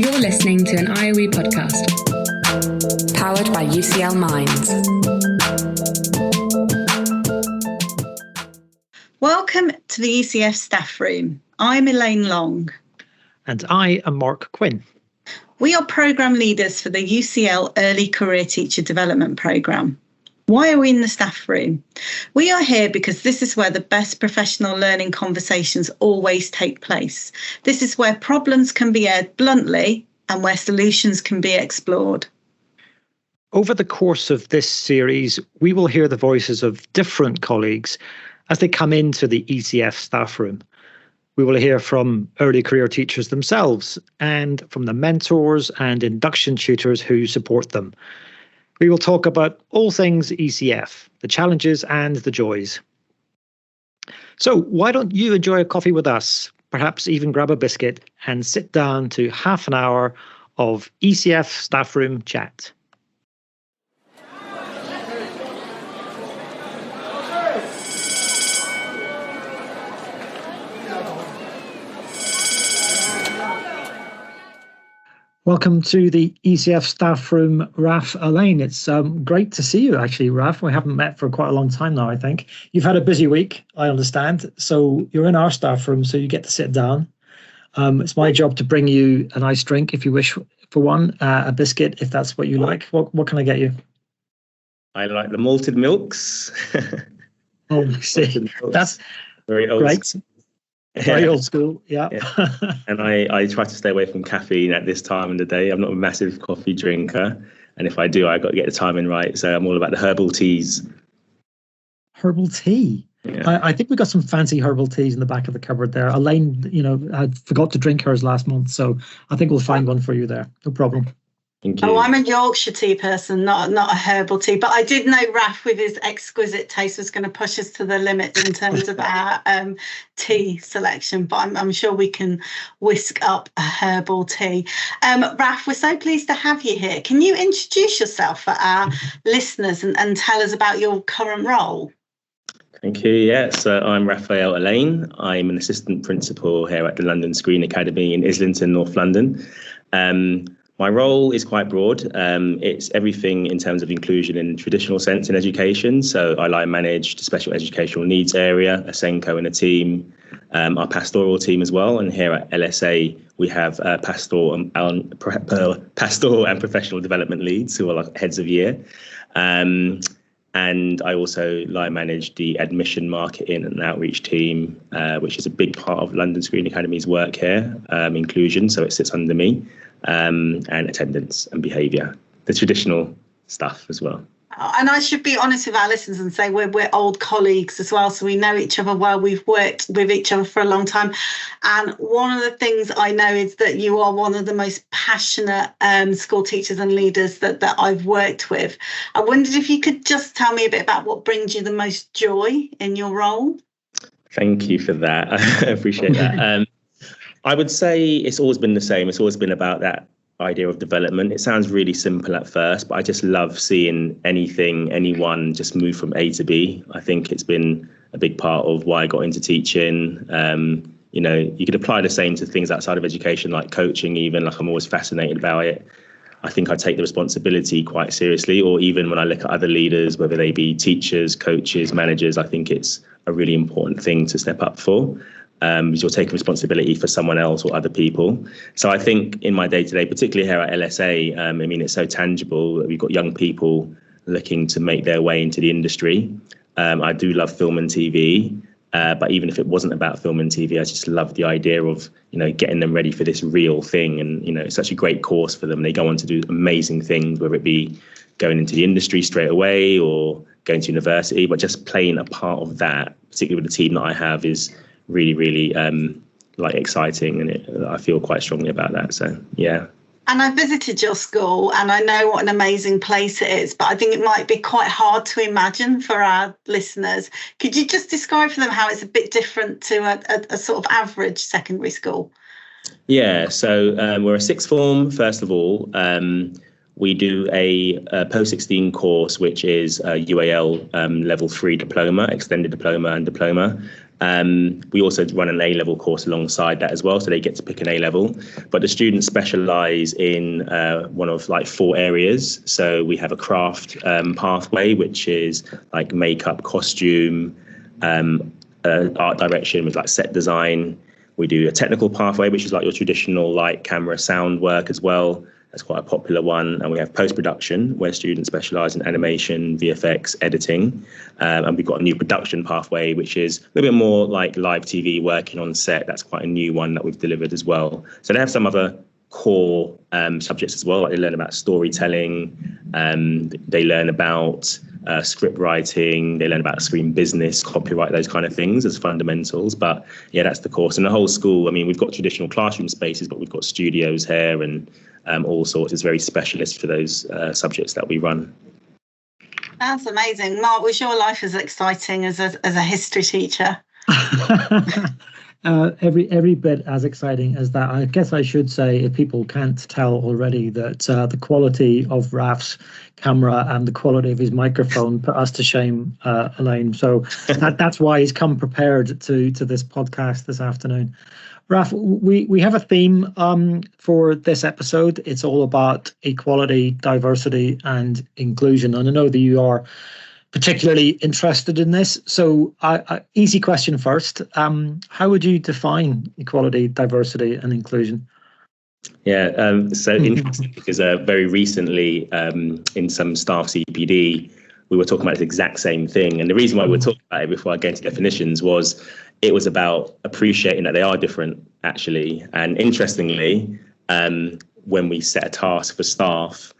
You're listening to an IOE podcast. Powered by UCL Minds. Welcome to the ECF Staffroom. I'm Elaine Long. And I am Mark Quinn. We are programme leaders for the UCL Early Career Teacher Development Programme. Why are we in the staff room? We are here because this is where the best professional learning conversations always take place. This is where problems can be aired bluntly and where solutions can be explored. Over the course of this series, we will hear the voices of different colleagues as they come into the ECF staff room. We will hear from early career teachers themselves and from the mentors and induction tutors who support them. We will talk about all things ECF, the challenges and the joys. So why don't you enjoy a coffee with us, perhaps even grab a biscuit and sit down to half an hour of ECF staff room chat. Welcome to the ECF staff room, Raf Alleyne. It's great to see you, actually, Raf. We haven't met for quite a long time now, I think. You've had a busy week, I understand. So you're in our staff room, so you get to sit down. It's my job to bring you a nice drink, if you wish for one, a biscuit, if that's what you like. What can I get you? I like the malted milks. Oh, I see. That's very old. Great. Very old school, yeah. And I try to stay away from caffeine at this time of the day. I'm not a massive coffee drinker. And if I do, I've got to get the timing right. So I'm all about the herbal teas. Herbal tea? Yeah. I think we got some fancy herbal teas in the back of the cupboard there. Elaine, I forgot to drink hers last month. So I think we'll find one for you there. No problem. Thank you. Oh, I'm a Yorkshire tea person, not a herbal tea. But I did know Raf, with his exquisite taste, was going to push us to the limit in terms of our tea selection. But I'm sure we can whisk up a herbal tea. Raf, we're so pleased to have you here. Can you introduce yourself for our listeners and tell us about your current role? Thank you. Yeah, so I'm Raf Alleyne. I'm an assistant principal here at the London Screen Academy in Islington, North London. My role is quite broad. It's everything in terms of inclusion in traditional sense in education. So I line manage the special educational needs area, a SENCO and a team, our pastoral team as well. And here at LSA, we have pastoral and professional development leads who are like heads of year. And I also line manage the admission marketing and outreach team, which is a big part of London Screen Academy's work here, inclusion. So it sits under me. And attendance and behaviour, the traditional stuff as well. And I should be honest with our listeners and say we're old colleagues as well, so we know each other well. We've worked with each other for a long time. And one of the things I know is that you are one of the most passionate school teachers and leaders that I've worked with. I wondered if you could just tell me a bit about what brings you the most joy in your role. Thank you for that. I appreciate that. I would say it's always been the same. It's always been about that idea of development. It sounds really simple at first, but I just love seeing anyone just move from A to B. I think it's been a big part of why I got into teaching. You could apply the same to things outside of education, like coaching even. Like I'm always fascinated about it. I think I take the responsibility quite seriously, or even when I look at other leaders, whether they be teachers, coaches, managers, I think it's a really important thing to step up for. Because you're taking responsibility for someone else or other people. So I think in my day-to-day, particularly here at LSA, it's so tangible that we've got young people looking to make their way into the industry. I do love film and TV, but even if it wasn't about film and TV, I just love the idea of, getting them ready for this real thing. And, it's such a great course for them. They go on to do amazing things, whether it be going into the industry straight away or going to university, but just playing a part of that, particularly with the team that I have, is really, really exciting, and I feel quite strongly about that. So, yeah. And I visited your school and I know what an amazing place it is, but I think it might be quite hard to imagine for our listeners. Could you just describe for them how it's a bit different to a sort of average secondary school? Yeah, so we're a sixth form, first of all. We do a post-16 course, which is a UAL level 3 diploma, extended diploma and diploma. We also run an A-level course alongside that as well, so they get to pick an A-level. But the students specialise in one of like 4 areas. So we have a craft pathway, which is like makeup, costume, art direction with like set design. We do a technical pathway, which is like your traditional light, camera, sound work as well. That's quite a popular one. And we have post-production, where students specialise in animation, VFX, editing. And we've got a new production pathway, which is a little bit more like live TV, working on set. That's quite a new one that we've delivered as well. So they have some other core subjects as well. Like they learn about storytelling. They learn about script writing. They learn about screen business, copyright, those kind of things as fundamentals. But yeah, that's the course. And the whole school, I mean, we've got traditional classroom spaces, but we've got studios here and all sorts. It's very specialist for those subjects that we run. That's amazing. Mark, was your life as exciting as a history teacher? Every bit as exciting as that. I guess I should say, if people can't tell already, that the quality of Raf's camera and the quality of his microphone put us to shame, Alleyne. So that's why he's come prepared to this podcast this afternoon. Raf, we have a theme for this episode. It's all about equality, diversity, and inclusion. And I know that you are particularly interested in this. So easy question first. How would you define equality, diversity, and inclusion? Yeah, so interesting because very recently in some staff CPD, we were talking about the exact same thing. And the reason why we were talking about it before I get into definitions was it was about appreciating that they are different, actually. And interestingly, when we set a task for staff,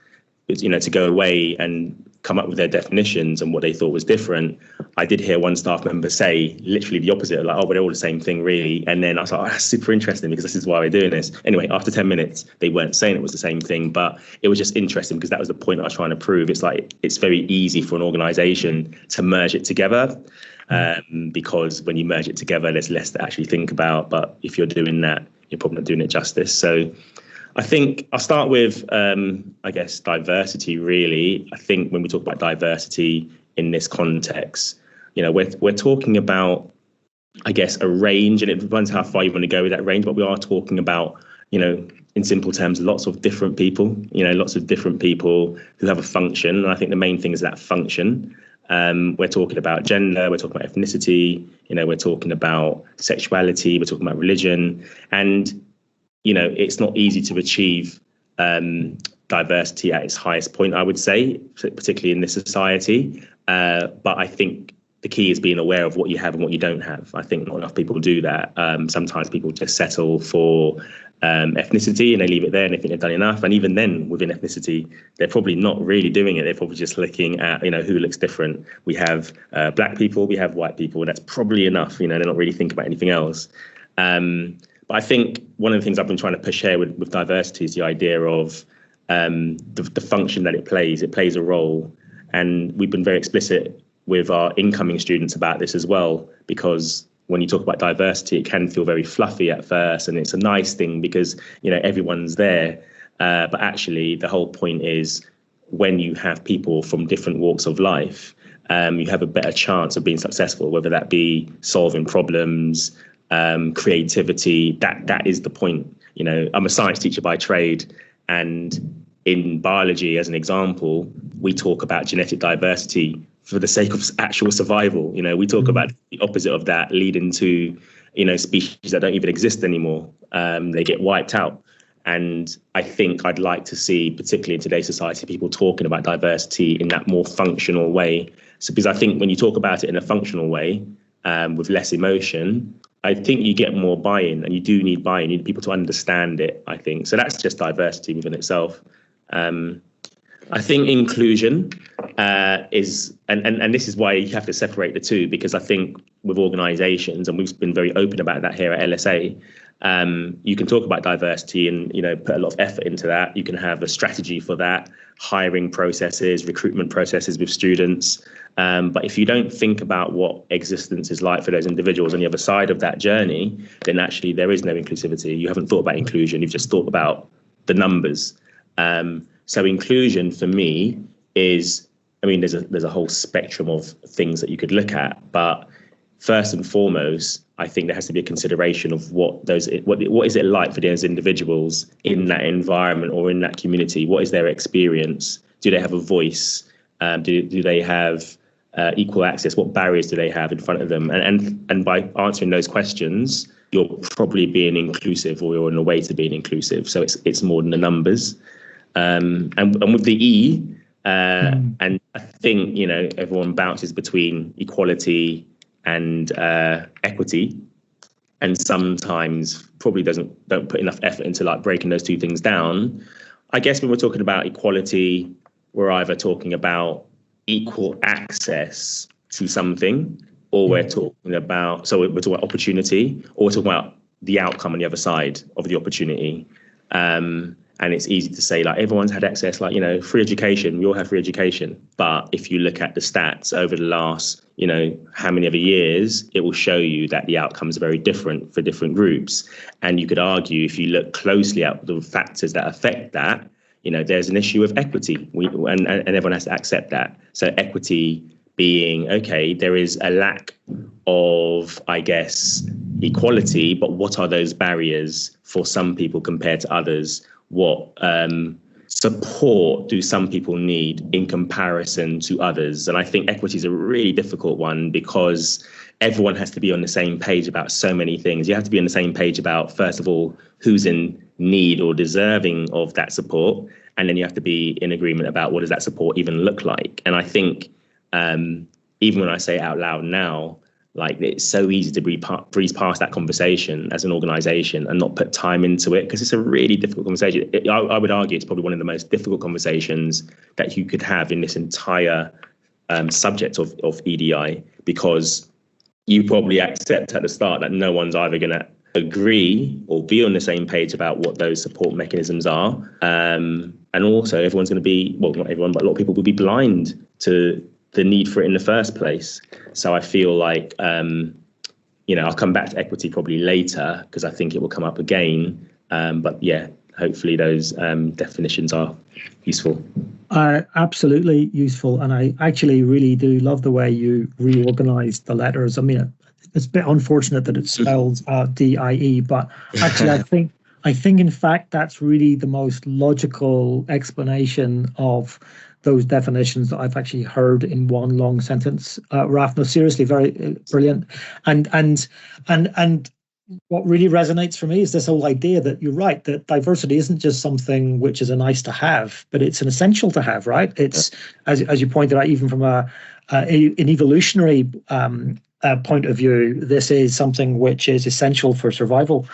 to go away and come up with their definitions and what they thought was different, I did hear one staff member say literally the opposite, like, oh, but they're all the same thing, really. And then I was like, oh, that's super interesting because this is why we're doing this. Anyway, after 10 minutes, they weren't saying it was the same thing, but it was just interesting because that was the point I was trying to prove. It's like, it's very easy for an organization to merge it together. Because when you merge it together, there's less to actually think about. But if you're doing that, you're probably not doing it justice. So I think I'll start with, diversity, really. I think when we talk about diversity in this context, we're talking about, I guess, a range, and it depends how far you want to go with that range. But we are talking about, in simple terms, lots of different people, who have a function. And I think the main thing is that function. We're talking about gender, we're talking about ethnicity, we're talking about sexuality, we're talking about religion. And, it's not easy to achieve diversity at its highest point, I would say, particularly in this society. But I think the key is being aware of what you have and what you don't have. I think not enough people do that. Sometimes people just settle for ethnicity and they leave it there and they think they've done enough. And even then, within ethnicity, they're probably not really doing it. They're probably just looking at, who looks different. We have black people, we have white people. That's probably enough. They're not really thinking about anything else. But I think one of the things I've been trying to push here with diversity is the idea of the function that it plays. It plays a role. And we've been very explicit with our incoming students about this as well, because when you talk about diversity, it can feel very fluffy at first, and it's a nice thing because, everyone's there. But actually, the whole point is when you have people from different walks of life, you have a better chance of being successful, whether that be solving problems, creativity. That is the point. I'm a science teacher by trade, and in biology, as an example, we talk about genetic diversity for the sake of actual survival. We talk about the opposite of that, leading to, species that don't even exist anymore. They get wiped out. And I think I'd like to see, particularly in today's society, people talking about diversity in that more functional way. So, because I think when you talk about it in a functional way, with less emotion, I think you get more buy-in, and you do need buy-in. You need people to understand it, I think. So that's just diversity within itself. I think inclusion is, and this is why you have to separate the two, because I think with organisations, and we've been very open about that here at LSA, you can talk about diversity and, put a lot of effort into that. You can have a strategy for that, hiring processes, recruitment processes with students. But if you don't think about what existence is like for those individuals on the other side of that journey, then actually there is no inclusivity. You haven't thought about inclusion. You've just thought about the numbers. So inclusion for me is, I mean, there's a whole spectrum of things that you could look at, but first and foremost, I think there has to be a consideration of what is it like for those individuals in that environment or in that community? What is their experience? Do they have a voice? Do they have equal access? What barriers do they have in front of them? And by answering those questions, you're probably being inclusive, or you're on the way to being inclusive. So it's more than the numbers. And with the E, and I think, everyone bounces between equality and equity, and sometimes probably don't put enough effort into like breaking those two things down. I guess when we're talking about equality, we're either talking about equal access to something, or we're talking about opportunity, or we're talking about the outcome on the other side of the opportunity. And it's easy to say, like, everyone's had access, like, free education, we all have free education. But if you look at the stats over the last, how many other years, it will show you that the outcomes are very different for different groups. And you could argue, if you look closely at the factors that affect that, there's an issue of equity, and everyone has to accept that. So equity being, okay, there is a lack of, I guess, equality, but what are those barriers for some people compared to others? What support do some people need in comparison to others? And I think equity is a really difficult one, because everyone has to be on the same page about so many things. You have to be on the same page about, first of all, who's in need or deserving of that support. And then you have to be in agreement about what does that support even look like. And I think even when I say it out loud now, like, it's so easy to breeze past that conversation as an organization and not put time into it, because it's a really difficult conversation. I would argue it's probably one of the most difficult conversations that you could have in this entire subject of EDI, because you probably accept at the start that no one's either going to agree or be on the same page about what those support mechanisms are. And also everyone's going to be, well, not everyone, but a lot of people will be blind to the need for it in the first place. So I feel like, I'll come back to equity probably later, because I think it will come up again. But yeah, hopefully those definitions are useful. Absolutely useful. And I actually really do love the way you reorganized the letters. I mean, it's a bit unfortunate that it spells DIE, but actually I think in fact that's really the most logical explanation of those definitions that I've actually heard in one long sentence. Raf, no, seriously, very brilliant. And what really resonates for me is this whole idea that you're right, that diversity isn't just something which is a nice to have, but it's an essential to have, right? It's, as you pointed out, even from an evolutionary point of view, this is something which is essential for survival.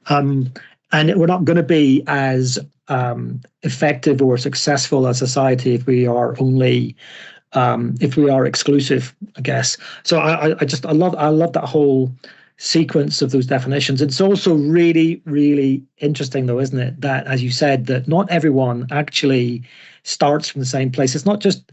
And we're not going to be as effective or successful as society if we are only if we are exclusive, I guess. So I love that whole sequence of those definitions. It's also really, really interesting, though, isn't it, that, as you said, that not everyone actually starts from the same place. It's not just,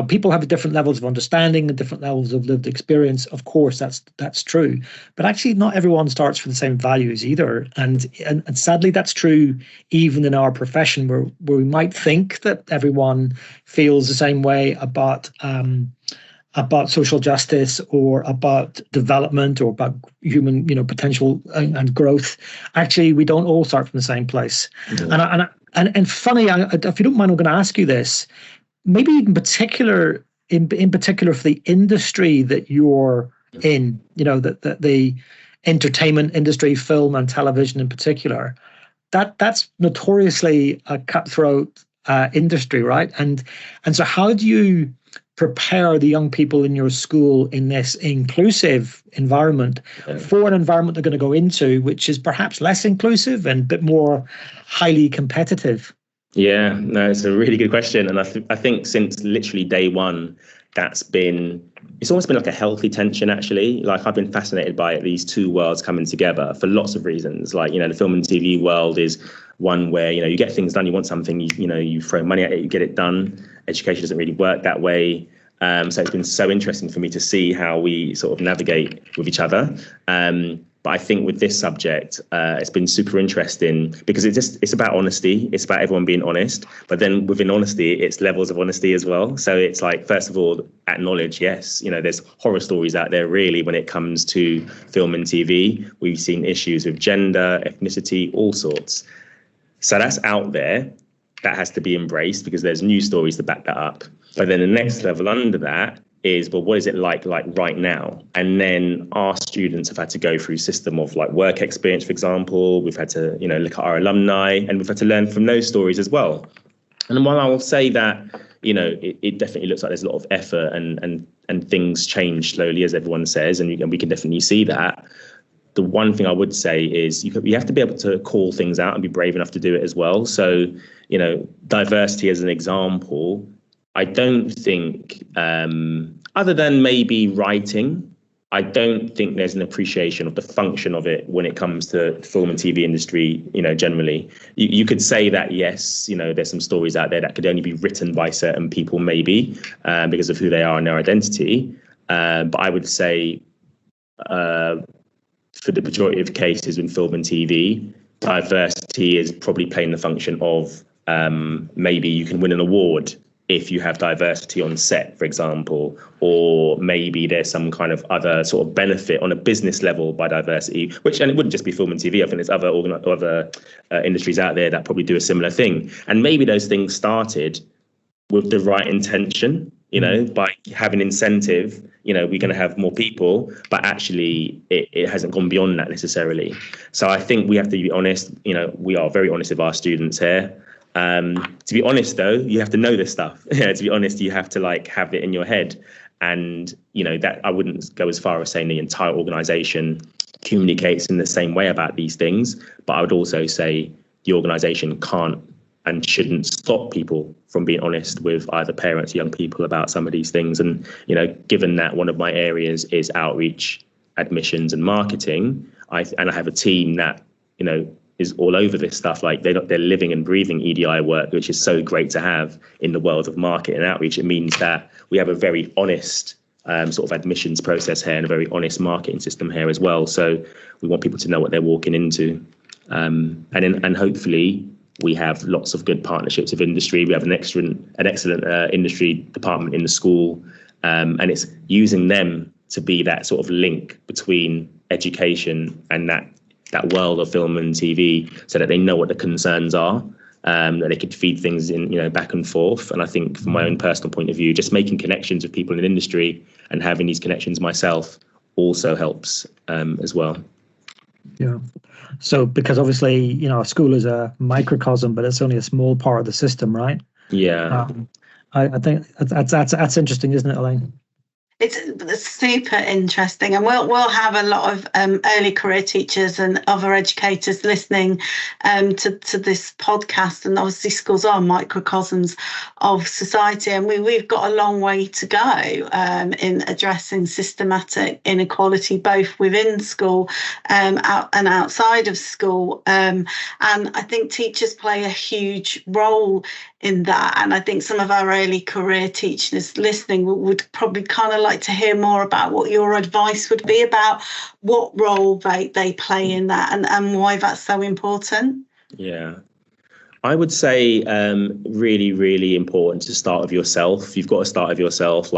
people have different levels of understanding and different levels of lived experience. Of course, that's true. But actually, not everyone starts from the same values either. And sadly, that's true even in our profession, where we might think that everyone feels the same way about social justice or about development or about human, potential and growth. Actually, we don't all start from the same place. Mm-hmm. And funny, if you don't mind, I'm going to ask you this. Maybe in particular for the industry that you're in, the entertainment industry, film and television in particular, that's notoriously a cutthroat industry, right? And so how do you prepare the young people in your school in this inclusive environment for an environment they're going to go into, which is perhaps less inclusive and a bit more highly competitive? Yeah, no, it's a really good question. And I think since literally day one, it's almost been like a healthy tension, actually. Like, I've been fascinated by these two worlds coming together for lots of reasons. Like, the film and TV world is one where, you get things done, you want something, you throw money at it, you get it done. Education doesn't really work that way. So it's been so interesting for me to see how we sort of navigate with each other. But I think with this subject, it's been super interesting because it's about honesty. It's about everyone being honest. But then within honesty, it's levels of honesty as well. So it's like, first of all, acknowledge, yes, there's horror stories out there really when it comes to film and TV. We've seen issues with gender, ethnicity, all sorts. So that's out there. That has to be embraced because there's news stories to back that up. But then the next level under that is, well, what is it like right now? And then our students have had to go through a system of like work experience, for example. We've had to, look at our alumni, and we've had to learn from those stories as well. And while I will say that, it definitely looks like there's a lot of effort and things change slowly, as everyone says, and we can definitely see that. The one thing I would say is you have to be able to call things out and be brave enough to do it as well. So, diversity as an example, I don't think, other than maybe writing, I don't think there's an appreciation of the function of it when it comes to film and TV industry, generally. You could say that, yes, there's some stories out there that could only be written by certain people, maybe, because of who they are and their identity. But I would say for the majority of cases in film and TV, diversity is probably playing the function of maybe you can win an award if you have diversity on set, for example, or maybe there's some kind of other sort of benefit on a business level by diversity, and it wouldn't just be film and TV. I think there's other industries out there that probably do a similar thing. And maybe those things started with the right intention, by having incentive, we're going to have more people, but actually it hasn't gone beyond that necessarily. So I think we have to be honest. We are very honest with our students here. To be honest, though, you have to know this stuff. To be honest, you have to have it in your head. And, that I wouldn't go as far as saying the entire organization communicates in the same way about these things. But I would also say the organization can't and shouldn't stop people from being honest with either parents or young people about some of these things. And, given that one of my areas is outreach, admissions and marketing, I have a team that, is all over this stuff. They're living and breathing EDI work, which is so great to have in the world of market and outreach. It means that we have a very honest sort of admissions process here and a very honest marketing system here as well. So we want people to know what they're walking into. And hopefully we have lots of good partnerships with industry. We have an excellent industry department in the school, and it's using them to be that sort of link between education and that world of film and TV, so that they know what the concerns are, that they could feed things in, back and forth. And I think from my own personal point of view, just making connections with people in the industry and having these connections myself also helps as well. Yeah. So because obviously, a school is a microcosm, but it's only a small part of the system, right? Yeah. I think that's interesting, isn't it, Alleyne? It's super interesting, and we'll have a lot of early career teachers and other educators listening to this podcast. And obviously, schools are microcosms of society, and we've got a long way to go in addressing systematic inequality, both within school and outside of school. And I think teachers play a huge role in that. And I think some of our early career teachers listening would probably kind of like to hear more about what your advice would be about what role they play in that and why that's so important. Yeah, I would say really, really important to start with yourself. You've got to start with yourself.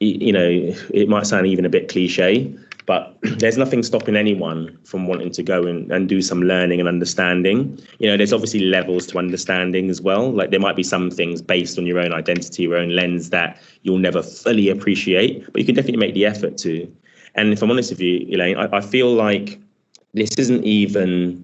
It might sound even a bit cliche, but there's nothing stopping anyone from wanting to go and do some learning and understanding. There's obviously levels to understanding as well. There might be some things based on your own identity, your own lens that you'll never fully appreciate, but you can definitely make the effort to. And if I'm honest with you, Elaine, I feel like this isn't even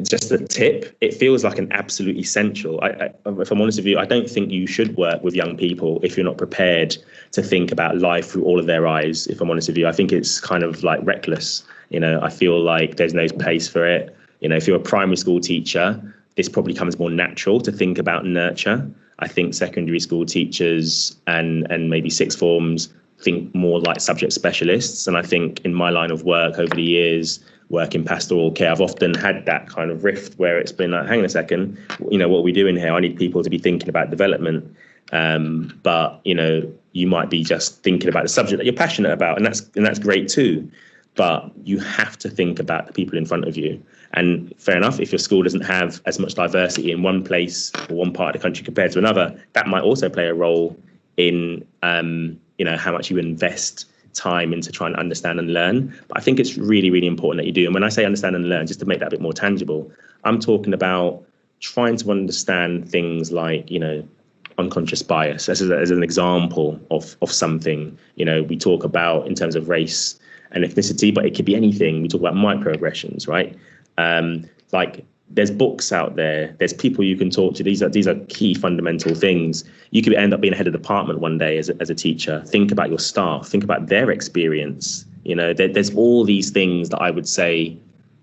just a tip. It feels like an absolute essential. If I'm honest with you, I don't think you should work with young people if you're not prepared to think about life through all of their eyes. If I'm honest with you, I think it's kind of reckless. I feel like there's no place for it. If you're a primary school teacher, this probably comes more natural to think about nurture. I think secondary school teachers and maybe sixth forms think more like subject specialists. And I think in my line of work over the years, work in pastoral care, I've often had that kind of rift where it's been like, hang on a second, what are we doing here? I need people to be thinking about development. But, you might be just thinking about the subject that you're passionate about, and that's great too. but you have to think about the people in front of you. And fair enough, if your school doesn't have as much diversity in one place or one part of the country compared to another, that might also play a role in how much you invest time into trying to understand and learn. But I think it's really, really important that you do. And when I say understand and learn, just to make that a bit more tangible, I'm talking about trying to understand things like, unconscious bias as an example of something. We talk about in terms of race and ethnicity, but it could be anything. We talk about microaggressions, right? Like there's books out there, there's people you can talk to. These are key fundamental things. You could end up being head of department one day as a teacher. Think about your staff, think about their experience. There's all these things that I would say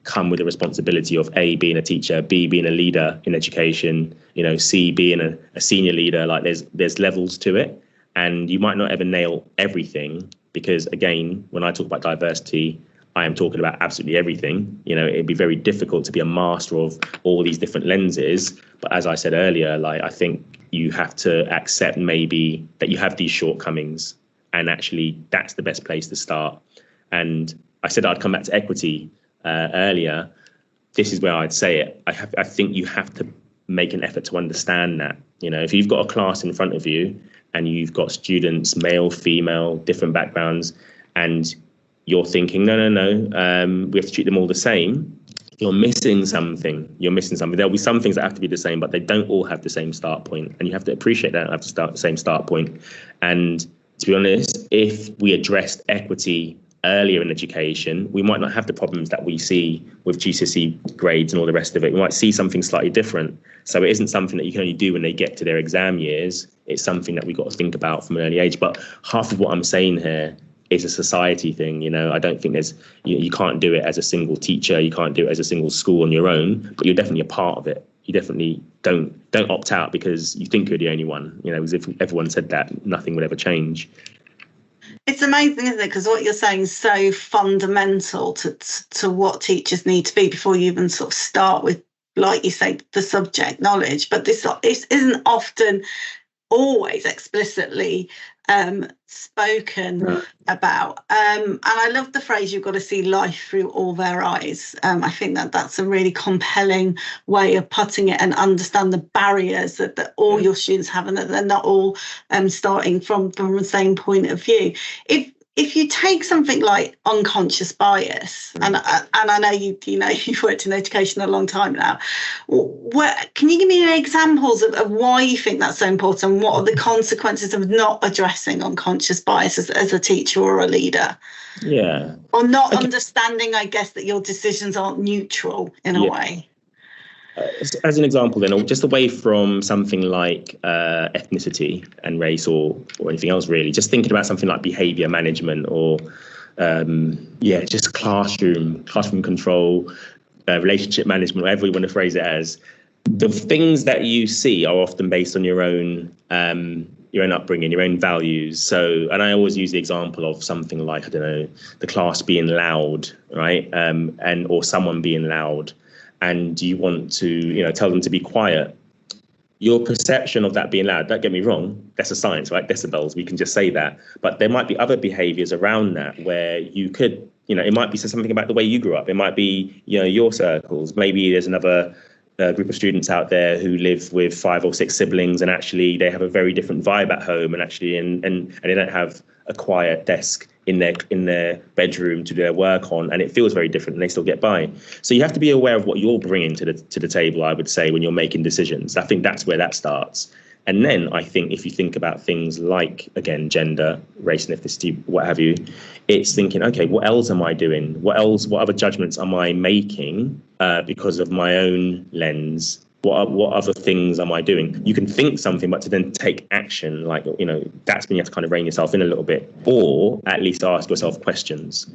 come with the responsibility of A, being a teacher, B, being a leader in education, C, being a senior leader. Like there's levels to it, and you might not ever nail everything, because again, when I talk about diversity, I am talking about absolutely everything. It'd be very difficult to be a master of all these different lenses. But as I said earlier, I think you have to accept maybe that you have these shortcomings, and actually that's the best place to start. And I said I'd come back to equity earlier. This is where I'd say it. I think you have to make an effort to understand that. If you've got a class in front of you and you've got students, male, female, different backgrounds, and you're thinking, no, we have to treat them all the same, you're missing something. There'll be some things that have to be the same, but they don't all have the same start point. And you have to appreciate that have to start the same start point. And to be honest, if we addressed equity earlier in education, we might not have the problems that we see with GCSE grades and all the rest of it. We might see something slightly different. So it isn't something that you can only do when they get to their exam years. It's something that we've got to think about from an early age. But half of what I'm saying here is a society thing. I don't think there's, you can't do it as a single teacher. You can't do it as a single school on your own, but you're definitely a part of it. You definitely don't opt out because you think you're the only one. Because if everyone said that, nothing would ever change. It's amazing, isn't it? Because what you're saying is so fundamental to what teachers need to be before you even sort of start with, like you say, the subject knowledge. But this isn't often always explicitly spoken about. And I love the phrase, you've got to see life through all their eyes. I think that's a really compelling way of putting it, and understand the barriers that all your students have, and that they're not all starting from the same point of view. If you take something like unconscious bias, and I know you've worked in education a long time now, can you give me any examples of why you think that's so important? What are the consequences of not addressing unconscious bias as a teacher or a leader? Yeah. Or not understanding, I guess, that your decisions aren't neutral in a way. As an example, then, or just away from something like ethnicity and race or anything else, really, just thinking about something like behavior management or just classroom control, relationship management, whatever you want to phrase it as. The things that you see are often based on your own upbringing, your own values. So, and I always use the example of something like, the class being loud, right? Or someone being loud. And you want to, tell them to be quiet. Your perception of that being loud, don't get me wrong, that's a science, right? Decibels, we can just say that. But there might be other behaviors around that where you could, it might be something about the way you grew up. It might be, your circles. Maybe there's another group of students out there who live with 5 or 6 siblings, and actually they have a very different vibe at home, and actually and they don't have a quiet desk in their bedroom to do their work on, and it feels very different, and they still get by. So you have to be aware of what you're bringing to the table, I would say, when you're making decisions. I think that's where that starts. And then I think if you think about things like, again, gender, race and ethnicity, what have you, it's thinking, okay, what else am I doing? What other judgments am I making because of my own lens? What other things am I doing? You can think something, but to then take action, that's when you have to kind of rein yourself in a little bit, or at least ask yourself questions.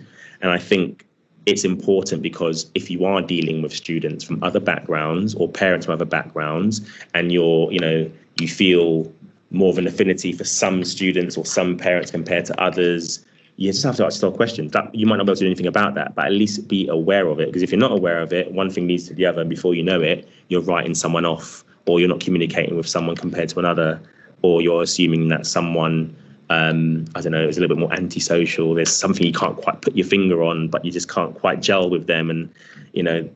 And I think it's important, because if you are dealing with students from other backgrounds or parents from other backgrounds, and you feel more of an affinity for some students or some parents compared to others, you just have to ask yourself questions. That you might not be able to do anything about that, but at least be aware of it. Because if you're not aware of it, one thing leads to the other, and before you know it, you're writing someone off, or you're not communicating with someone compared to another, or you're assuming that someone I don't know, it's a little bit more antisocial. There's something you can't quite put your finger on, but you just can't quite gel with them. And, you know,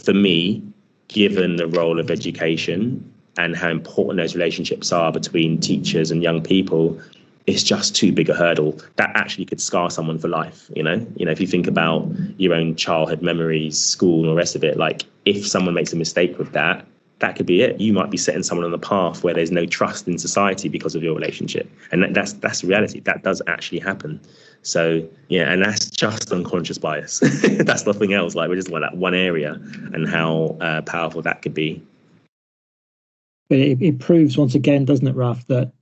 for me, given the role of education and how important those relationships are between teachers and young people, it's just too big a hurdle that actually could scar someone for life. You know, if you think about your own childhood memories, school, and all the rest of it, like if someone makes a mistake with that, that could be it. You might be setting someone on the path where there's no trust in society because of your relationship. And that's the reality. That does actually happen. So, yeah, and that's just unconscious bias. That's nothing else. Like, we're just like that one area and how powerful that could be. But it proves once again, doesn't it, Raf, that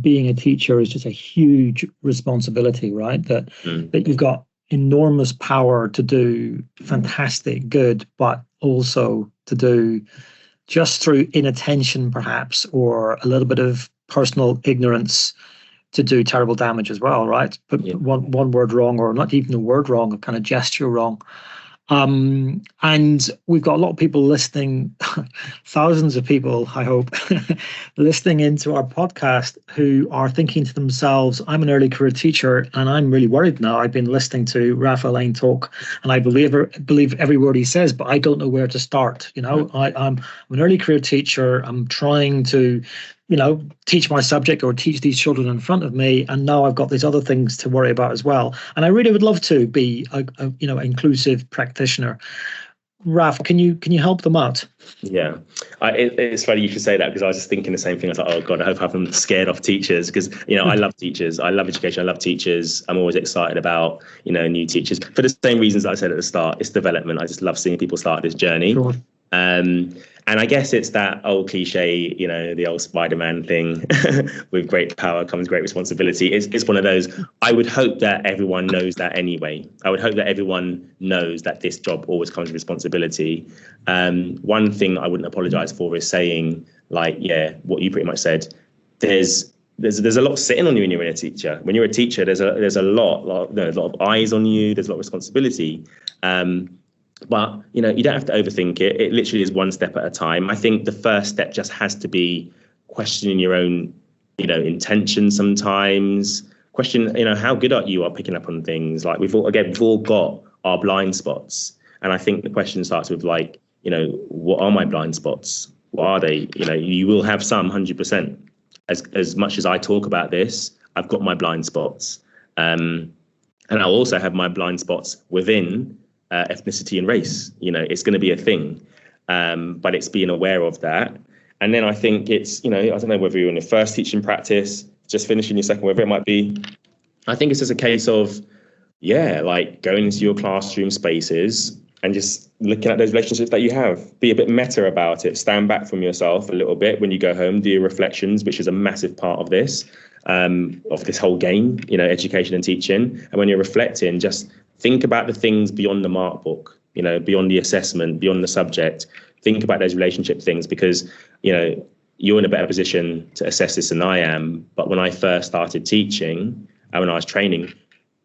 being a teacher is just a huge responsibility, right? That you've got enormous power to do fantastic good, but also to do, just through inattention perhaps, or a little bit of personal ignorance, to do terrible damage as well, right? Put one word wrong, or not even a word wrong, a kind of gesture wrong. And we've got a lot of people listening, thousands of people, I hope, listening into our podcast, who are thinking to themselves, I'm an early career teacher and I'm really worried now. I've been listening to Raf Alleyne talk and I believe every word he says, but I don't know where to start. You know, I'm an early career teacher. I'm trying to, you know, teach my subject or teach these children in front of me, and now I've got these other things to worry about as well. And I really would love to be a inclusive practitioner. Raf, can you help them out? Yeah, it's funny you should say that, because I was just thinking the same thing. I was like, oh God, I hope I haven't scared off teachers, because, you know, I love teachers. I love education. I love teachers. I'm always excited about, you know, new teachers for the same reasons I said at the start. It's development. I just love seeing people start this journey. Sure. And I guess it's that old cliche, you know, the old Spider-Man thing, with great power comes great responsibility. It's one of those. I would hope that everyone knows that anyway. I would hope that everyone knows that this job always comes with responsibility. One thing I wouldn't apologize for is saying, like, yeah, what you pretty much said. There's a lot sitting on you when you're a teacher. When you're a teacher, there's a lot of eyes on you. There's a lot of responsibility. But, you know, you don't have to overthink it. It literally is one step at a time. I think the first step just has to be questioning your own, you know, intention sometimes. Question, you know, how good are you at picking up on things? Like, we've all got our blind spots. And I think the question starts with, like, you know, what are my blind spots? What are they? You know, you will have some, 100%. As much as I talk about this, I've got my blind spots. And I'll also have my blind spots within ethnicity and race. You know, it's going to be a thing, but it's being aware of that. And then I think it's, you know, I don't know whether you're in your first teaching practice, just finishing your second, whatever it might be. I think it's just a case of, yeah, like going into your classroom spaces and just looking at those relationships that you have. Be a bit meta about it. Stand back from yourself a little bit when you go home. Do your reflections, which is a massive part of this whole game, you know, education and teaching. And when you're reflecting, just think about the things beyond the mark book, you know, beyond the assessment, beyond the subject. Think about those relationship things, because, you know, you're in a better position to assess this than I am. But when I first started teaching and when I was training,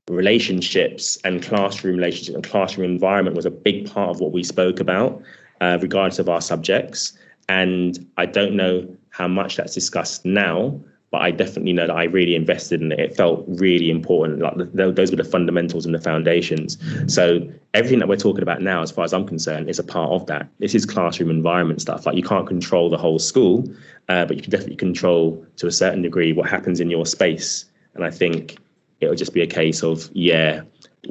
relationships and classroom relationships and classroom environment was a big part of what we spoke about, regardless of our subjects. And I don't know how much that's discussed now, but I definitely know that I really invested in it. It felt really important. Like those were the fundamentals and the foundations. So everything that we're talking about now, as far as I'm concerned, is a part of that. This is classroom environment stuff. Like, you can't control the whole school, but you can definitely control, to a certain degree, what happens in your space. And I think it'll just be a case of, yeah,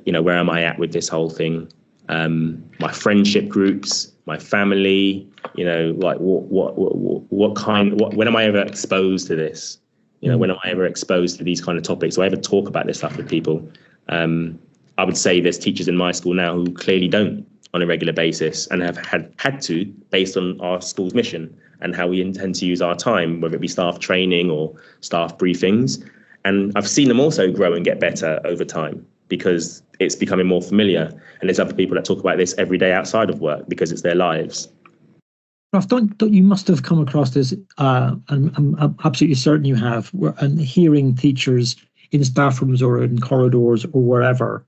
you know, where am I at with this whole thing? My friendship groups, my family, you know, like when am I ever exposed to this? You know, when am I ever exposed to these kind of topics? Do I ever talk about this stuff with people? I would say there's teachers in my school now who clearly don't on a regular basis, and have had to, based on our school's mission and how we intend to use our time, whether it be staff training or staff briefings. And I've seen them also grow and get better over time, because it's becoming more familiar. And there's other people that talk about this every day outside of work, because it's their lives. Raf, don't you must have come across this, and I'm absolutely certain you have, and hearing teachers in staff rooms or in corridors or wherever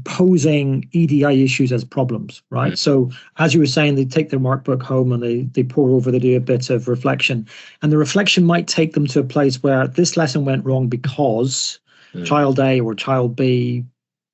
posing EDI issues as problems, right? So as you were saying, they take their workbook home and they pour over, they do a bit of reflection. And the reflection might take them to a place where this lesson went wrong because child A or child B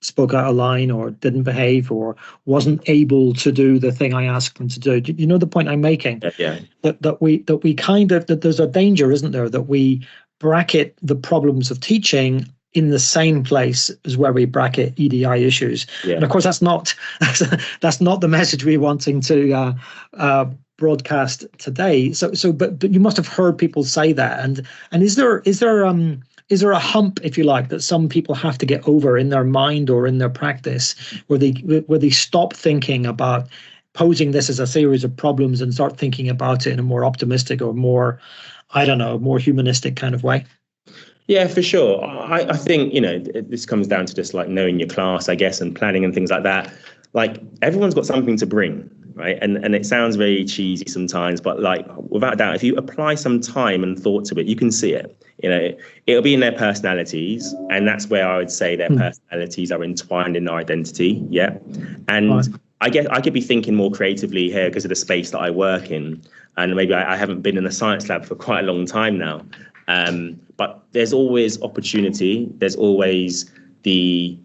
spoke out of line or didn't behave or wasn't able to do the thing I asked them to do. Do you know the point I'm making? Yeah. That we kind of, that there's a danger, isn't there, that we bracket the problems of teaching in the same place as where we bracket EDI issues. Yeah. And of course, that's not the message we're wanting to broadcast today. But you must have heard people say that. And is there a hump, if you like, that some people have to get over in their mind or in their practice, where they stop thinking about posing this as a series of problems and start thinking about it in a more optimistic or more, I don't know, more humanistic kind of way? Yeah, for sure. I think, this comes down to just like knowing your class, I guess, and planning and things like that. Like everyone's got something to bring, right? And it sounds very cheesy sometimes, but like without doubt, if you apply some time and thought to it, you can see it. It'll be in their personalities, and that's where I would say their personalities are entwined in their identity. Yeah. And I guess I could be thinking more creatively here because of the space that I work in. And maybe I haven't been in a science lab for quite a long time now. But there's always opportunity. There's always the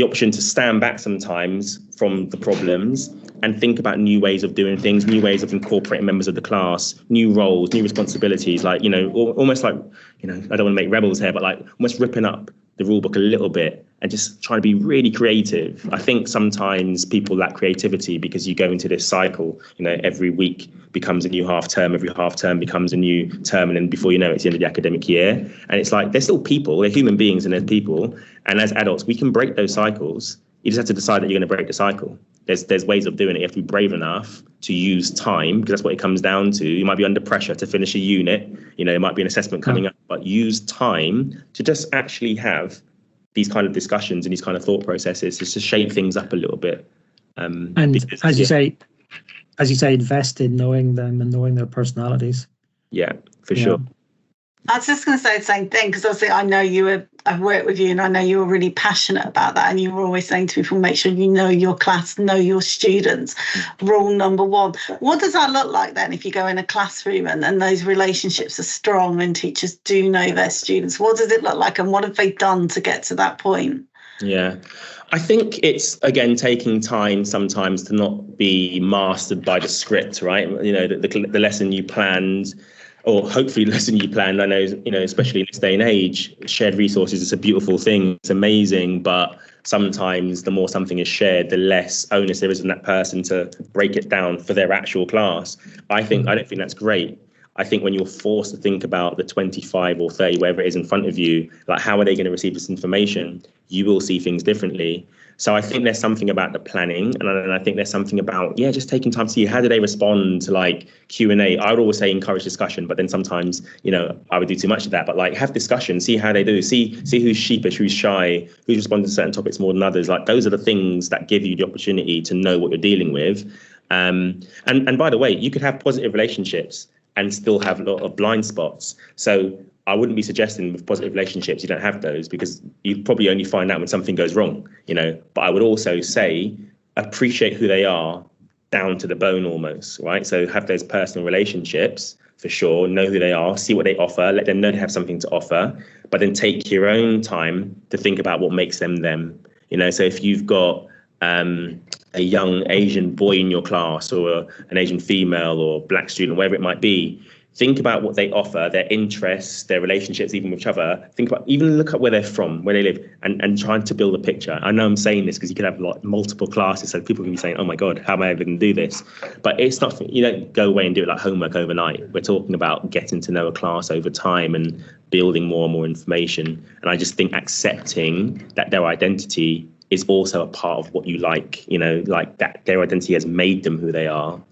option to stand back sometimes from the problems and think about new ways of doing things, new ways of incorporating members of the class, new roles, new responsibilities, almost like, I don't want to make rebels here, but like almost ripping up the rule book a little bit and just trying to be really creative. I think sometimes people lack creativity because you go into this cycle, every week becomes a new half term, every half term becomes a new term, and then before you know it, it's the end of the academic year. And it's like, they're still people, they're human beings and they're people. And as adults, we can break those cycles. You just have to decide that you're going to break the cycle. There's ways of doing it. You have to be brave enough to use time, because that's what it comes down to. You might be under pressure to finish a unit. It might be an assessment coming up, but use time to just actually have these kind of discussions and these kind of thought processes, just to shape things up a little bit. And as you say, invest in knowing them and knowing their personalities. Yeah, for sure. I was just going to say the same thing, because obviously I know I've worked with you and I know you were really passionate about that, and you were always saying to people, make sure you know your class, know your students. Rule number one. What does that look like then if you go in a classroom and those relationships are strong and teachers do know their students? What does it look like, and what have they done to get to that point? Yeah, I think it's, again, taking time sometimes to not be mastered by the script, right? The lesson you planned, or hopefully the lesson you planned. I know, especially in this day and age, shared resources is a beautiful thing. It's amazing. But sometimes the more something is shared, the less onus there is on that person to break it down for their actual class. I don't think that's great. I think when you're forced to think about the 25 or 30, wherever it is in front of you, like how are they going to receive this information? You will see things differently. So I think there's something about the planning, and I think there's something about, just taking time to see how do they respond to like Q&A. I would always say encourage discussion, but then sometimes, I would do too much of that. But like have discussion, see how they do, see who's sheepish, who's shy, who's responding to certain topics more than others. Like those are the things that give you the opportunity to know what you're dealing with. And by the way, you could have positive relationships and still have a lot of blind spots. So I wouldn't be suggesting with positive relationships you don't have those, because you probably only find out when something goes wrong, But I would also say appreciate who they are down to the bone almost, right? So have those personal relationships for sure, know who they are, see what they offer, let them know they have something to offer, but then take your own time to think about what makes them them. So if you've got a young Asian boy in your class, or an Asian female or black student, whatever it might be, think about what they offer, their interests, their relationships, even with each other. Even look at where they're from, where they live, and trying to build a picture. I know I'm saying this because you could have like multiple classes, so people can be saying, oh my God, how am I ever going to do this? But it's not, you don't go away and do it like homework overnight. We're talking about getting to know a class over time and building more and more information. And I just think accepting that their identity is also a part of what you like, like that their identity has made them who they are.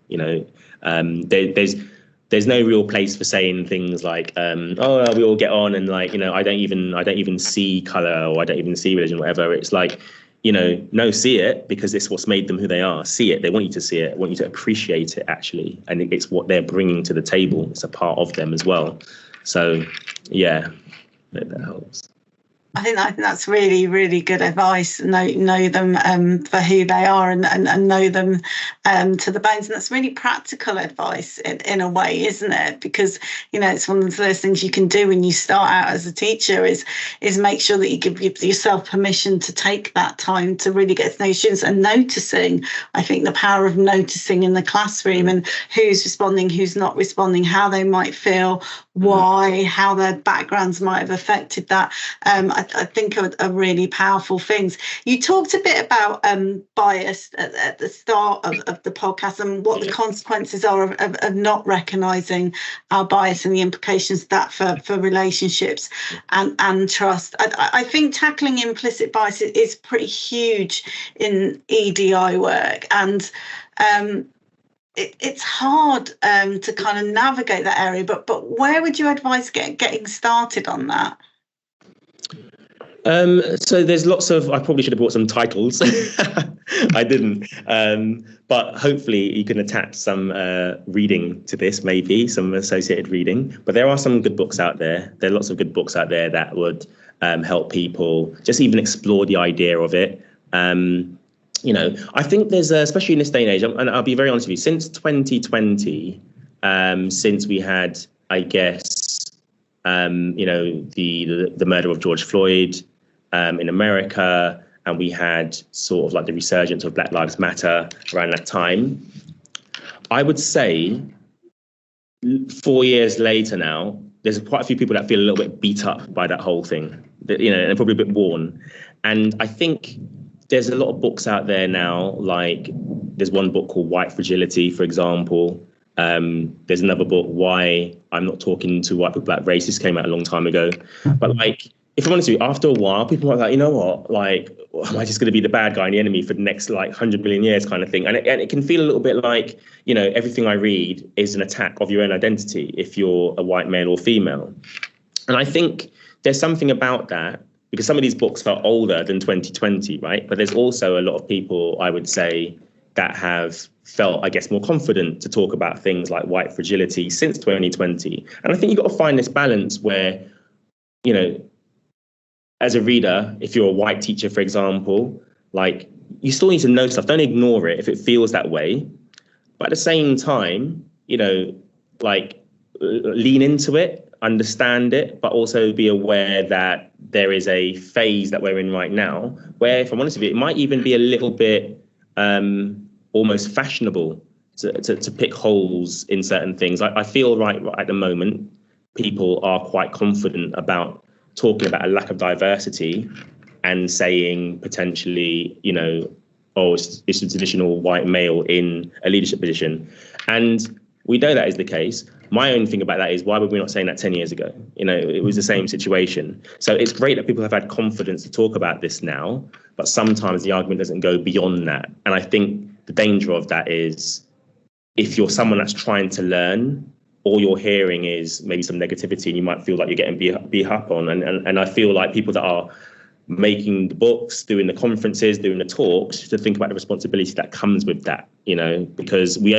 There's no real place for saying things like, we all get on, and like, I don't even see color, or I don't even see religion, whatever. It's like, no, see it, because it's what's made them who they are. See it. They want you to see it. Want you to appreciate it, actually. And it's what they're bringing to the table. It's a part of them as well. So, yeah, that helps. I think that's really, really good advice. Know them for who they are, and know them to the bones. And that's really practical advice in a way, isn't it? Because, you know, it's one of the first things you can do when you start out as a teacher is make sure that you give yourself permission to take that time to really get to know students, and noticing. I think the power of noticing in the classroom, and who's responding, who's not responding, how they might feel, why, how their backgrounds might have affected that. I think are really powerful things. You talked a bit about bias at the start of the podcast, and what the consequences are of not recognising our bias and the implications of that for relationships and trust. I think tackling implicit bias is pretty huge in EDI work, and it's hard to kind of navigate that area. But where would you advise getting started on that? So there's lots of, I probably should have brought some titles. I didn't. But hopefully you can attach some reading to this, maybe some associated reading. But there are some good books out there. There are lots of good books out there that would help people just even explore the idea of it. You know, I think there's, especially in this day and age, and I'll be very honest with you, since 2020, since we had, I guess, you know, the murder of George Floyd in America, and we had sort of like the resurgence of Black Lives Matter around that time. I would say 4 years later now, there's quite a few people that feel a little bit beat up by that whole thing, you know, and probably a bit worn. And I think there's a lot of books out there now, like there's one book called White Fragility, for example. There's another book, Why I'm Not Talking to White People About Racists, came out a long time ago. But like, if I'm honest with you, after a while, people are like, you know what, like, am I just going to be the bad guy and the enemy for the next like 100 million years kind of thing? And it can feel a little bit like, you know, everything I read is an attack of your own identity if you're a white male or female. And I think there's something about that, because some of these books are older than 2020, right? But there's also a lot of people, I would say, that have felt, I guess, more confident to talk about things like white fragility since 2020. And I think you've got to find this balance where, you know, as a reader, if you're a white teacher, for example, like you still need to know stuff. Don't ignore it if it feels that way. But at the same time, you know, like lean into it, understand it, but also be aware that there is a phase that we're in right now where, if I'm honest with you, it might even be a little bit almost fashionable to pick holes in certain things. I feel right at the moment, people are quite confident about talking about a lack of diversity and saying potentially, you know, oh, it's a traditional white male in a leadership position. And we know that is the case. My own thing about that is, why were we not saying that 10 years ago? You know, it was the same situation. So it's great that people have had confidence to talk about this now, but sometimes the argument doesn't go beyond that. And I think the danger of that is, if you're someone that's trying to learn, all you're hearing is maybe some negativity, and you might feel like you're getting beat up on. And I feel like people that are making the books, doing the conferences, doing the talks, to think about the responsibility that comes with that, you know, because we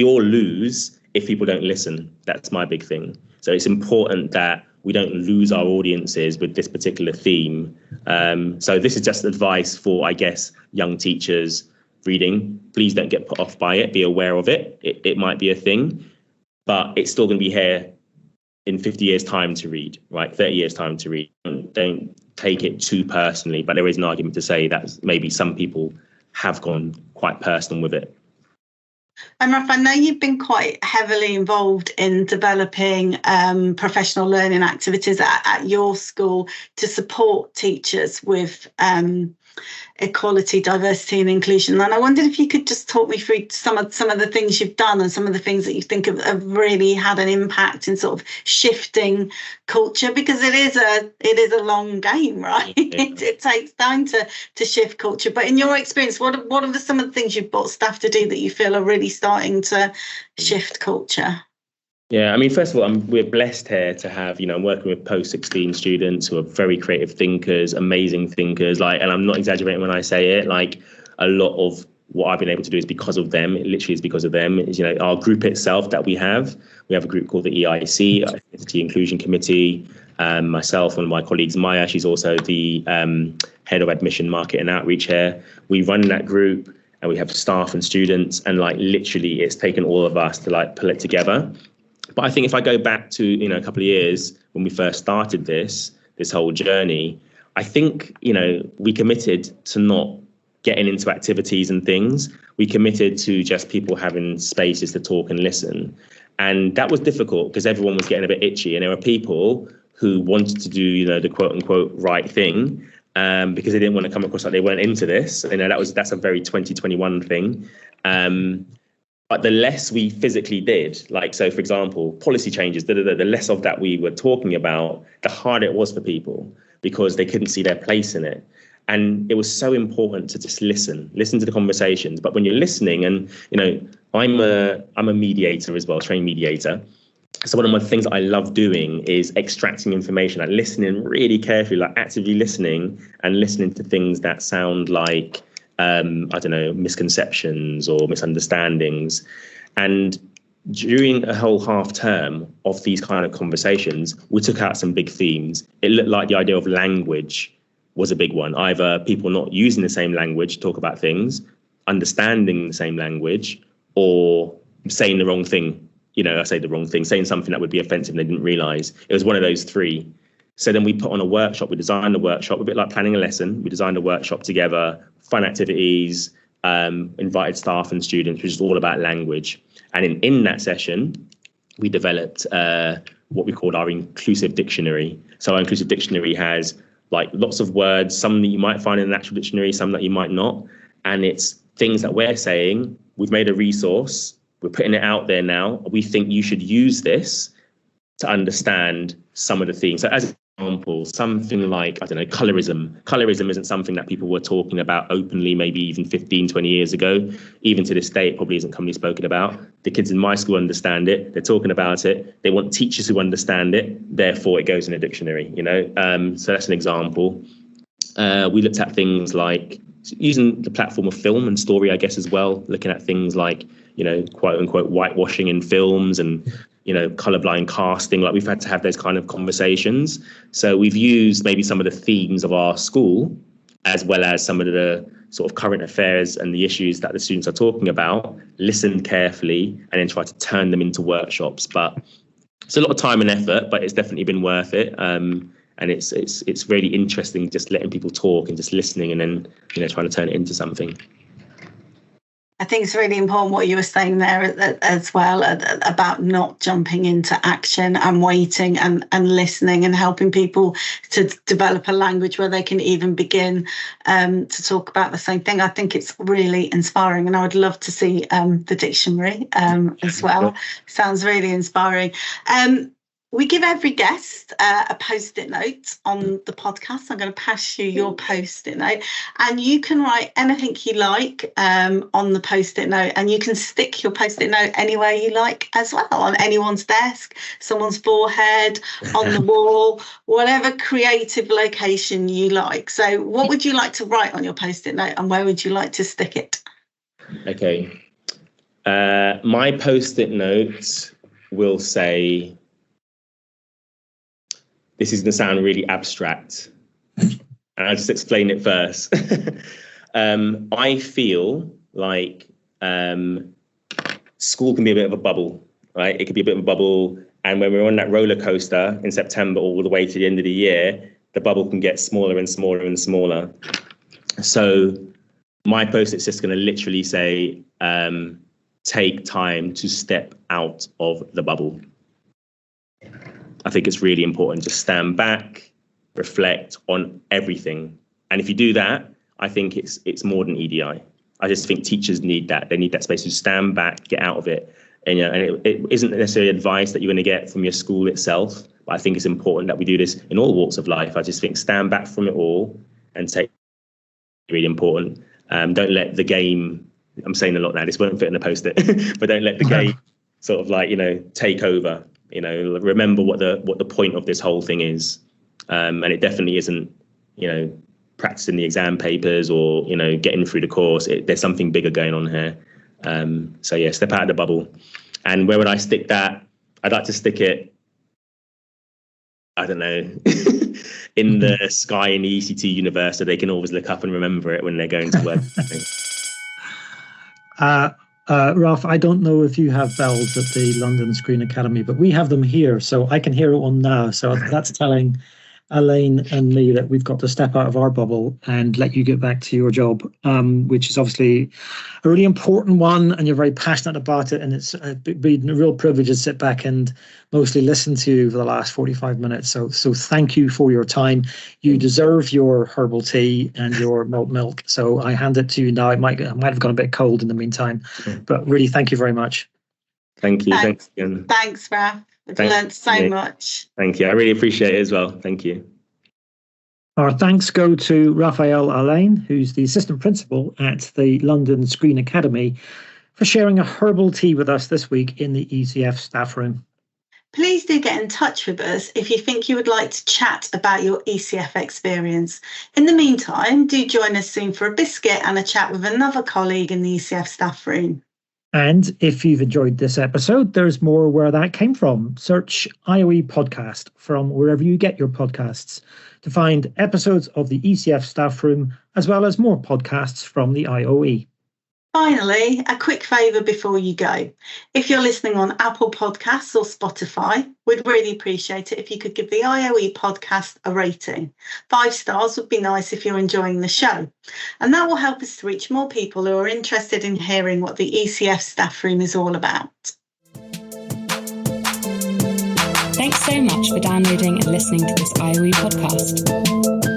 all lose if people don't listen. That's my big thing. So it's important that we don't lose our audiences with this particular theme. So this is just advice for, I guess, young teachers reading. Please don't get put off by it. Be aware of it. It might be a thing, but it's still going to be here in 50 years' time to read, right? 30 years' time to read. Don't take it too personally, but there is an argument to say that maybe some people have gone quite personal with it. And Raf, I know you've been quite heavily involved in developing professional learning activities at your school to support teachers with equality, diversity and inclusion. And I wondered if you could just talk me through some of the things you've done and some of the things that you think have really had an impact in sort of shifting culture, because it is a long game, right? Yeah. It takes time to shift culture. But in your experience, what are some of the things you've brought staff to do that you feel are really starting to shift culture? Yeah, I mean, first of all, we're blessed here to have, you know, I'm working with post-16 students who are very creative thinkers, amazing thinkers, like, and I'm not exaggerating when I say it, like, a lot of what I've been able to do is because of them. It literally is because of them. It's, you know, our group itself that we have a group called the EIC, Identity Inclusion Committee. Myself, one of my colleagues, Maya, she's also the head of admission, market and outreach here. We run that group and we have staff and students, and like literally it's taken all of us to like pull it together. But I think if I go back to, a couple of years when we first started this whole journey, I think, we committed to not getting into activities and things. We committed to just people having spaces to talk and listen. And that was difficult because everyone was getting a bit itchy, and there were people who wanted to do, the quote unquote right thing, because they didn't want to come across like they weren't into this. That's a very 2021 thing. But the less we physically did, like, so for example, policy changes, the less of that we were talking about, the harder it was for people because they couldn't see their place in it. And it was so important to just listen to the conversations. But when you're listening, and, I'm a mediator as well, trained mediator. So one of the things that I love doing is extracting information, like listening really carefully, like actively listening and listening to things that sound like, misconceptions or misunderstandings. And during a whole half term of these kind of conversations, we took out some big themes. It looked like the idea of language was a big one. Either people not using the same language to talk about things, understanding the same language, or saying the wrong thing. Saying something that would be offensive and they didn't realise. It was one of those three. So then we put on a workshop. We designed a workshop, a bit like planning a lesson. We designed a workshop together, fun activities, invited staff and students, which is all about language. And in that session, we developed what we called our inclusive dictionary. So our inclusive dictionary has like lots of words, some that you might find in an actual dictionary, some that you might not. And it's things that we're saying, we've made a resource, we're putting it out there now. We think you should use this to understand some of the themes. So as an example, something like, colorism. Colorism isn't something that people were talking about openly, maybe even 15, 20 years ago. Even to this day, it probably isn't commonly spoken about. The kids in my school understand it. They're talking about it. They want teachers who understand it. Therefore, it goes in a dictionary, So that's an example. We looked at things like using the platform of film and story, I guess, as well, looking at things like, quote unquote, whitewashing in films and, colorblind casting. Like we've had to have those kind of conversations. So we've used maybe some of the themes of our school, as well as some of the sort of current affairs and the issues that the students are talking about, listened carefully, and then tried to turn them into workshops. But it's a lot of time and effort, but it's definitely been worth it. And it's really interesting just letting people talk and just listening and then, trying to turn it into something. I think it's really important what you were saying there as well about not jumping into action and waiting and listening and helping people to develop a language where they can even begin to talk about the same thing. I think it's really inspiring, and I would love to see the dictionary as well. Sounds really inspiring. We give every guest a Post-it note on the podcast. I'm going to pass you your Post-it note, and you can write anything you like on the Post-it note, and you can stick your Post-it note anywhere you like as well, on anyone's desk, someone's forehead, on the wall, whatever creative location you like. So what would you like to write on your Post-it note, and where would you like to stick it? Okay. My Post-it note will say, this is going to sound really abstract, and I'll just explain it first. I feel like school can be a bit of a bubble, right? It could be a bit of a bubble, and when we're on that roller coaster in September all the way to the end of the year, the bubble can get smaller and smaller and smaller. So my Post-it's just going to literally say, take time to step out of the bubble. I think it's really important to stand back, reflect on everything. And if you do that, I think it's more than EDI. I just think teachers need that. They need that space to stand back, get out of it. And, it isn't necessarily advice that you're going to get from your school itself, but I think it's important that we do this in all walks of life. I just think stand back from it all and take it. Really important. Don't let the game, I'm saying a lot now, this won't fit in the Post-it, but don't let the game sort of like, take over. Remember what the point of this whole thing is. And it definitely isn't, practicing the exam papers or, getting through the course. There's something bigger going on here. So yeah, step out of the bubble. And where would I stick that? I'd like to stick it I don't know, in the sky in the ECT universe, so they can always look up and remember it when they're going to work. Raf, I don't know if you have bells at the London Screen Academy, but we have them here, so I can hear one now. So that's telling Alleyne and me that we've got to step out of our bubble and let you get back to your job, which is obviously a really important one, and you're very passionate about it, and it's been a real privilege to sit back and mostly listen to you for the last 45 minutes. So thank you for your time. You deserve your herbal tea and your malt milk. So I hand it to you now. I might have gone a bit cold in the meantime, but really thank you very much. Thank you. Thanks again. Thanks, Raf. I've learned so much. Thank you. I really appreciate it as well. Thank you. Our thanks go to Raf Alleyne, who's the assistant principal at the London Screen Academy, for sharing a herbal tea with us this week in the ECF staff room. Please do get in touch with us if you think you would like to chat about your ECF experience. In the meantime, do join us soon for a biscuit and a chat with another colleague in the ECF staff room. And if you've enjoyed this episode, there's more where that came from. Search IOE Podcast from wherever you get your podcasts to find episodes of the ECF staff room, as well as more podcasts from the IOE. Finally, a quick favour before you go. If you're listening on Apple Podcasts or Spotify, we'd really appreciate it if you could give the IOE podcast a rating. 5 stars would be nice if you're enjoying the show. And that will help us to reach more people who are interested in hearing what the ECF staff room is all about. Thanks so much for downloading and listening to this IOE podcast.